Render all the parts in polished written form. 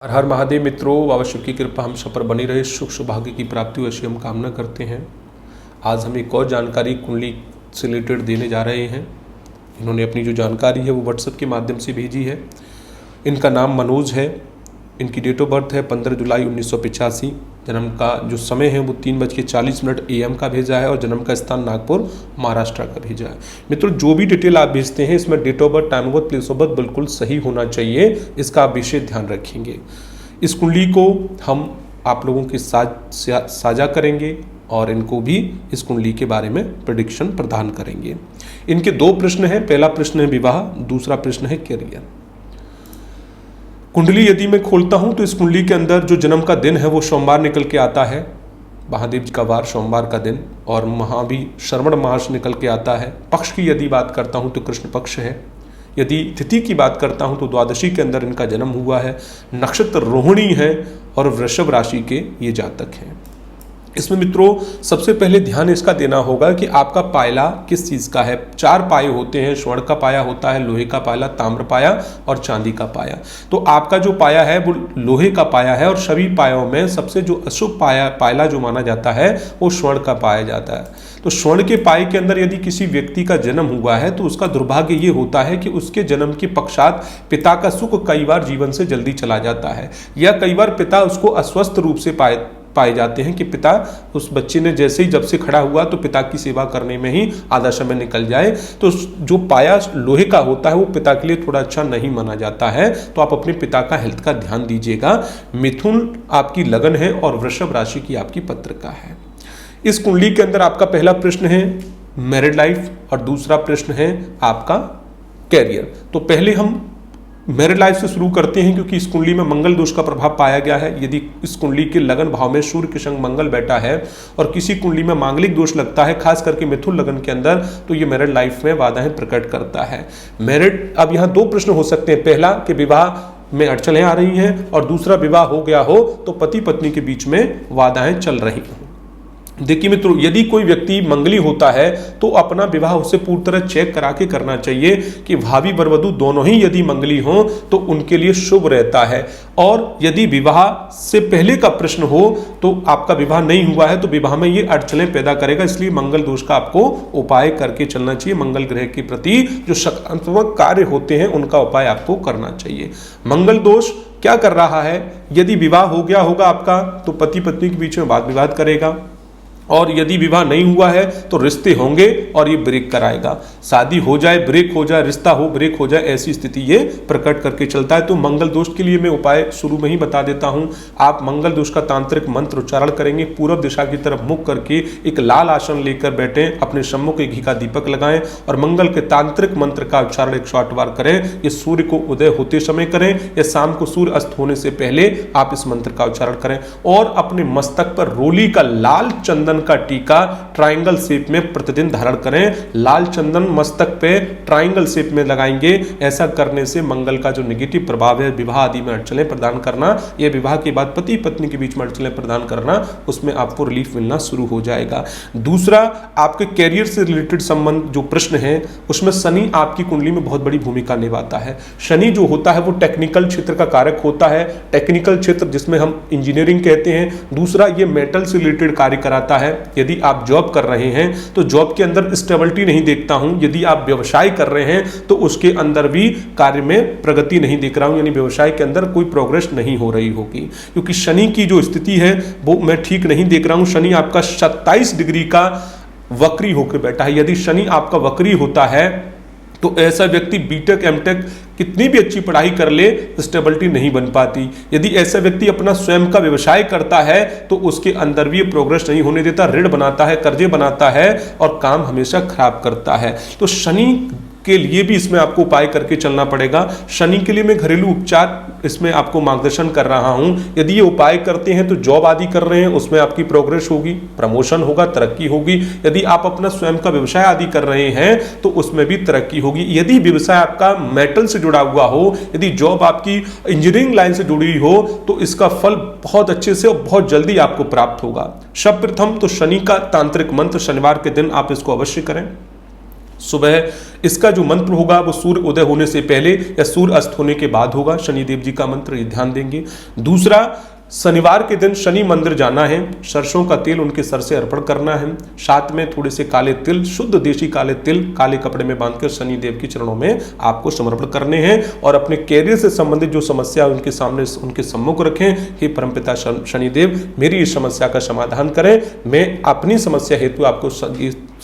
हर हर महादेव मित्रों, बाबा शिव की कृपा हम सब पर बनी रहे, सुख सौभाग्य की प्राप्ति ऐसी हम कामना करते हैं। आज हम एक और जानकारी कुंडली से रिलेटेड देने जा रहे हैं। इन्होंने अपनी जो जानकारी है वो व्हाट्सएप के माध्यम से भेजी है। इनका नाम मनोज है। इनकी डेट ऑफ बर्थ है 15 जुलाई 1985। जन्म का जो समय है वो 3:40 AM का भेजा है और जन्म का स्थान नागपुर महाराष्ट्र का भेजा है। मित्रों, जो भी डिटेल आप भेजते हैं इसमें date of birth, time of birth, place of birth बिल्कुल सही होना चाहिए। इसका आप विशेष ध्यान रखेंगे। इस कुंडली को हम आप लोगों के साथ साझा करेंगे और इनको भी इस कुंडली के बारे में प्रेडिक्शन प्रदान करेंगे। इनके दो प्रश्न हैं। पहला प्रश्न है विवाह, दूसरा प्रश्न है करियर। कुंडली यदि मैं खोलता हूं तो इस कुंडली के अंदर जो जन्म का दिन है वो सोमवार निकल के आता है। महादेव जी का वार सोमवार का दिन, और वहाँ भी श्रवण मास निकल के आता है। पक्ष की यदि बात करता हूं तो कृष्ण पक्ष है। यदि तिथि की बात करता हूं तो द्वादशी के अंदर इनका जन्म हुआ है। नक्षत्र रोहिणी है और वृषभ राशि के ये जातक हैं। इसमें मित्रों सबसे पहले ध्यान इसका देना होगा कि आपका पायला किस चीज़ का है। 4 पाए होते हैं। स्वर्ण का पाया होता है, लोहे का पाया, ताम्र पाया और चांदी का पाया। तो आपका जो पाया है वो लोहे का पाया है और सभी पायों में सबसे जो अशुभ पायला जो माना जाता है वो स्वर्ण का पाया जाता है। तो स्वर्ण के पाए के अंदर यदि किसी व्यक्ति का जन्म हुआ है तो उसका दुर्भाग्य ये होता है कि उसके जन्म के पश्चात पिता का सुख कई बार जीवन से जल्दी चला जाता है, या कई बार पिता उसको अस्वस्थ रूप से पाए जाते हैं कि पिता उस बच्चे ने जैसे ही जब से खड़ा हुआ तो पिता की सेवा करने में ही आधा समय निकल जाए। तो जो पाया लोहे का होता है वो पिता के लिए थोड़ा अच्छा नहीं माना जाता है। तो आप अपने पिता का हेल्थ का ध्यान दीजिएगा। मिथुन आपकी लगन है और वृषभ राशि की आपकी पत्रिका है। इस कुंडली के अंदर आपका पहला प्रश्न है मैरिड लाइफ और दूसरा प्रश्न है आपका कैरियर। तो पहले हम मैरिड लाइफ से शुरू करते हैं, क्योंकि इस कुंडली में मंगल दोष का प्रभाव पाया गया है। यदि इस कुंडली के लगन भाव में सूर्य के संग मंगल बैठा है और किसी कुंडली में मांगलिक दोष लगता है, खास करके मिथुन लगन के अंदर, तो ये मैरिड लाइफ में बाधाएं प्रकट करता है। मैरिड, अब यहाँ 2 प्रश्न हो सकते हैं। पहला कि विवाह में अड़चनें आ रही हैं, और दूसरा विवाह हो गया हो तो पति पत्नी के बीच में बाधाएं चल रही हों। देखिए मित्रों, यदि कोई व्यक्ति मंगली होता है तो अपना विवाह उसे पूरी तरह चेक करा के करना चाहिए कि भावी वर वधू दोनों ही यदि मंगली हो तो उनके लिए शुभ रहता है। और यदि विवाह से पहले का प्रश्न हो तो आपका विवाह नहीं हुआ है तो विवाह में ये अड़चनें पैदा करेगा। इसलिए मंगल दोष का आपको उपाय करके चलना चाहिए। मंगल ग्रह के प्रति जो सकारात्मक कार्य होते हैं उनका उपाय आपको करना चाहिए। मंगल दोष क्या कर रहा है? यदि विवाह हो गया होगा आपका तो पति पत्नी के बीच में वाद विवाद करेगा, और यदि विवाह नहीं हुआ है तो रिश्ते होंगे और ये ब्रेक कराएगा। शादी हो जाए, ब्रेक हो जाए, रिश्ता हो, ब्रेक हो जाए, ऐसी स्थिति ये प्रकट करके चलता है। तो मंगल दोष के लिए मैं उपाय शुरू में ही बता देता हूं। आप मंगल दोष का तांत्रिक मंत्र उच्चारण करेंगे। पूर्व दिशा की तरफ मुख करके एक लाल आसन लेकर बैठे, अपने सम्मुख एक घी का दीपक लगाएं और मंगल के तांत्रिक मंत्र का उच्चारण 108 बार करें। ये सूर्य को उदय होते समय करें या शाम को सूर्य अस्त होने से पहले आप इस मंत्र का उच्चारण करें। और अपने मस्तक पर रोली का लाल चंदन का टीका ट्रायंगल शेप में प्रतिदिन धारण करें। लाल चंदन मस्तक पे ट्रायंगल शेप में लगाएंगे। ऐसा करने से मंगल का जो नेगेटिव प्रभाव है, विवाह आदि में अड़चनें प्रदान करना, यह विवाह के बाद पति पत्नी के बीच में अड़चनें प्रदान करना, उसमें आपको रिलीफ मिलना शुरू हो जाएगा। दूसरा, आपके कैरियर से रिलेटेड संबंध जो प्रश्न है उसमें शनि आपकी कुंडली में बहुत बड़ी भूमिका निभाता है। शनि जो होता है वो टेक्निकल क्षेत्र का कारक होता है। टेक्निकल क्षेत्र जिसमें हम इंजीनियरिंग कहते हैं। दूसरा, ये मेटल से रिलेटेड कार्य कराता है। यदि आप जॉब कर रहे हैं तो जॉब के अंदर स्टेबिलिटी नहीं देखता हूं। यदि आप व्यवसाय कर रहे हैं तो उसके अंदर भी कार्य में प्रगति नहीं देख रहा हूं, यानी व्यवसाय के अंदर कोई प्रोग्रेस नहीं हो रही होगी, क्योंकि शनि की जो स्थिति है वो मैं ठीक नहीं देख रहा हूं। शनि आपका 27 डिग्री का वक्री होकर बैठा है। यदि शनि आपका वक्री होता है तो ऐसा व्यक्ति बीटेक एमटेक कितनी भी अच्छी पढ़ाई कर ले, स्टेबिलिटी नहीं बन पाती। यदि ऐसा व्यक्ति अपना स्वयं का व्यवसाय करता है तो उसके अंदर भी प्रोग्रेस नहीं होने देता, ऋण बनाता है, कर्जे बनाता है और काम हमेशा खराब करता है। तो शनि के लिए भी इसमें आपको उपाय करके चलना पड़ेगा। शनि के लिए मैं घरेलू उपचार इसमें आपको मार्गदर्शन कर रहा हूं। यदि ये उपाय करते हैं तो जॉब आदि कर रहे हैं उसमें आपकी प्रोग्रेस होगी, प्रमोशन होगा, तरक्की होगी। यदि आप अपना स्वयं का व्यवसाय आदि कर रहे हैं तो उसमें भी तरक्की होगी। यदि व्यवसाय आपका मेटल से जुड़ा हुआ हो, यदि जॉब आपकी इंजीनियरिंग लाइन से जुड़ी हो तो इसका फल बहुत अच्छे से और बहुत जल्दी आपको प्राप्त होगा। सर्वप्रथम तो शनि का तांत्रिक मंत्र शनिवार के दिन आप इसको अवश्य करें। सुबह इसका जो मंत्र होगा वो सूर्य उदय होने से पहले या सूर्य अस्त होने के बाद होगा। शनिदेव जी का मंत्र, ये ध्यान देंगे। दूसरा, शनिवार के दिन शनि मंदिर जाना है, सरसों का तेल उनके सर से अर्पण करना है, साथ में थोड़े से काले तिल, शुद्ध देशी काले तिल काले कपड़े में बांधकर शनि देव के चरणों में आपको समर्पण करने हैं और अपने कैरियर से संबंधित जो समस्या उनके सामने उनके सम्मुख रखें। हे परमपिता शनिदेव, मेरी इस समस्या का समाधान करें, मैं अपनी समस्या हेतु आपको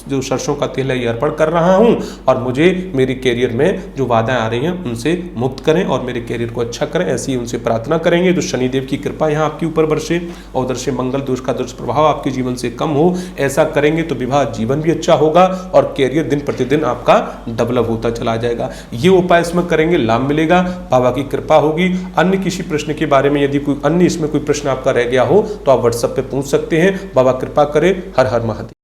जो सरसों का तेल है ये अर्पण कर रहा हूं और मुझे मेरे कैरियर में जो बाधाएं आ रही हैं उनसे मुक्त करें और मेरे कैरियर को अच्छा करें, ऐसी ही उनसे प्रार्थना करेंगे। तो शनिदेव की कृपा यहाँ आपके ऊपर बरसे और उधर से मंगल दोष का दुष्प्रभाव आपके जीवन से कम हो। ऐसा करेंगे तो विवाह जीवन भी अच्छा होगा और कैरियर दिन प्रतिदिन आपका डेवलप होता चला जाएगा। ये उपाय इसमें करेंगे, लाभ मिलेगा, बाबा की कृपा होगी। अन्य किसी प्रश्न के बारे में यदि कोई अन्य इसमें कोई प्रश्न आपका रह गया हो तो आप व्हाट्सएप पे पूछ सकते हैं। बाबा कृपा करे। हर हर महादेव।